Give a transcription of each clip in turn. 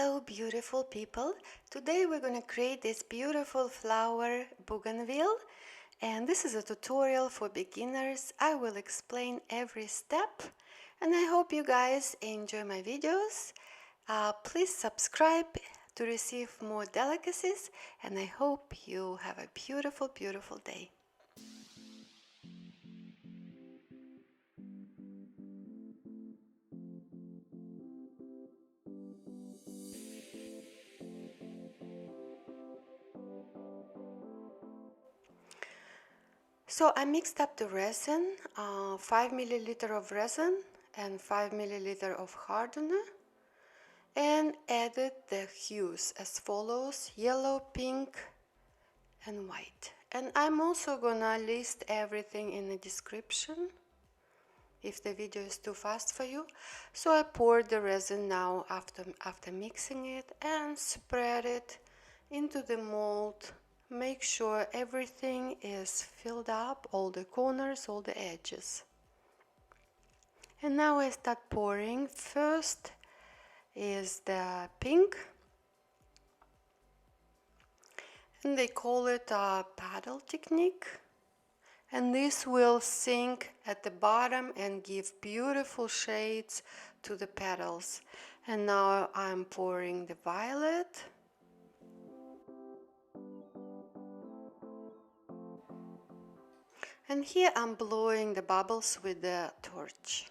Hello beautiful people. Today we're going to create this beautiful flower bougainvillea, and this is a tutorial for beginners. I will explain every step and I hope you guys enjoy my videos. Please subscribe to receive more delicacies, and I hope you have a beautiful day. So I mixed up the resin, 5 milliliter of resin and 5 milliliter of hardener, and added the hues as follows: yellow, pink and white. And I'm also gonna list everything in the description if the video is too fast for you. So I poured the resin now after mixing it and spread it into the mold. Make sure everything is filled up, all the corners, all the edges. And now I start pouring. First is the pink, and they call it a paddle technique. And this will sink at the bottom and give beautiful shades to the petals. And now I'm pouring the violet. And here I'm blowing the bubbles with the torch.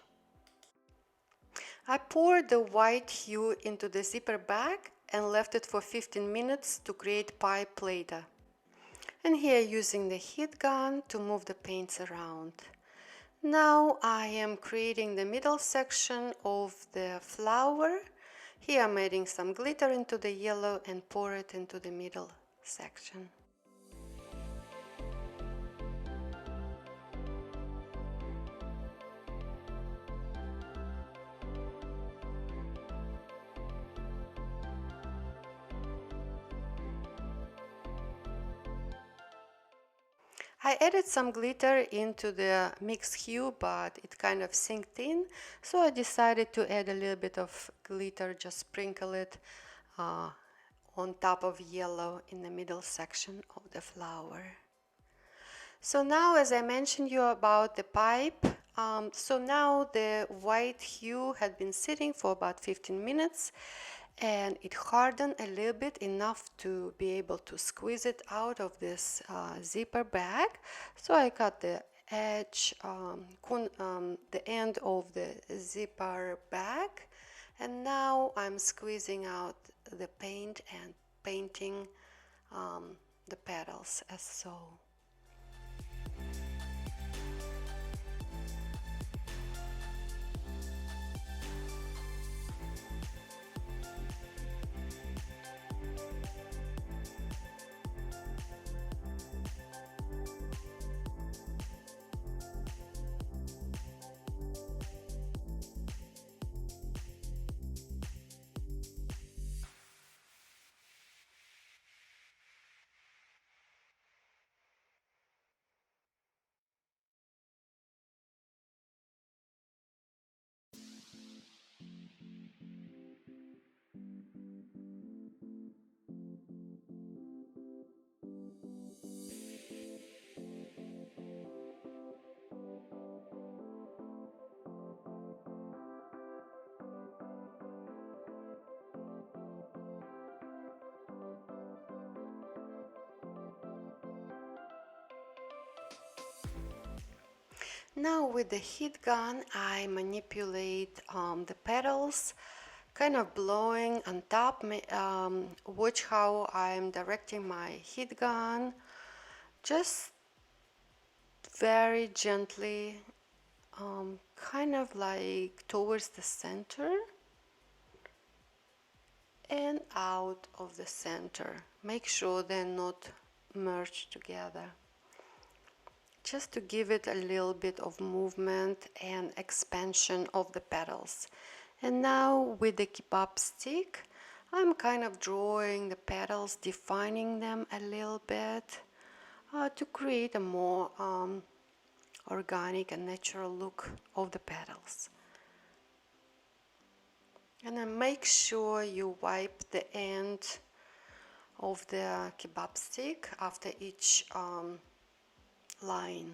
I poured the white hue into the zipper bag and left it for 15 minutes to create pipe later. And here using the heat gun to move the paints around. Now I am creating the middle section of the flower. Here I'm adding some glitter into the yellow and pour it into the middle section. I added some glitter into the mixed hue, but it kind of sinked in, so I decided to add a little bit of glitter, just sprinkle it on top of yellow in the middle section of the flower. So now, as I mentioned you about the pipe, so now the white hue had been sitting for about 15 minutes, and it hardened a little bit, enough to be able to squeeze it out of this zipper bag. So I cut the edge, the end of the zipper bag, and now I'm squeezing out the paint and painting the petals as so. Now with the heat gun, I manipulate the petals, kind of blowing on top. Watch how I'm directing my heat gun, just very gently, kind of like towards the center and out of the center. Make sure they're not merged together, just to give it a little bit of movement and expansion of the petals. And now with the keep up stick, I'm kind of drawing the petals, defining them a little bit to create a more organic and natural look of the petals. And then make sure you wipe the end of the kebab stick after each line.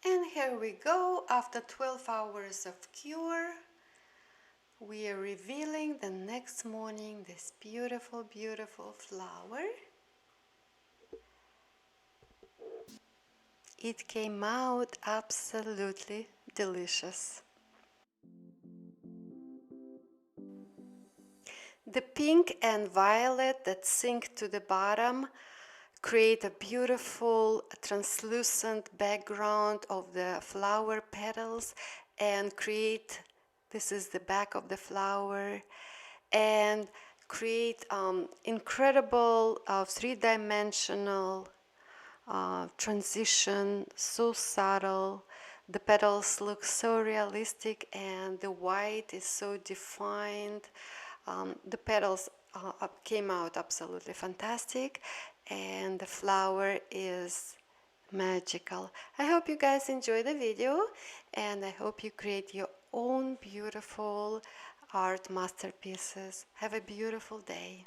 And here we go, after 12 hours of cure, we are revealing the next morning this beautiful, beautiful flower. It came out absolutely delicious. The pink and violet that sink to the bottom create a beautiful translucent background of the flower petals and create, this is the back of the flower, and create incredible three-dimensional transition, so subtle. The petals look so realistic and the white is so defined. The petals came out absolutely fantastic and the flower is magical. I hope you guys enjoy the video and I hope you create your own beautiful art masterpieces. Have a beautiful day.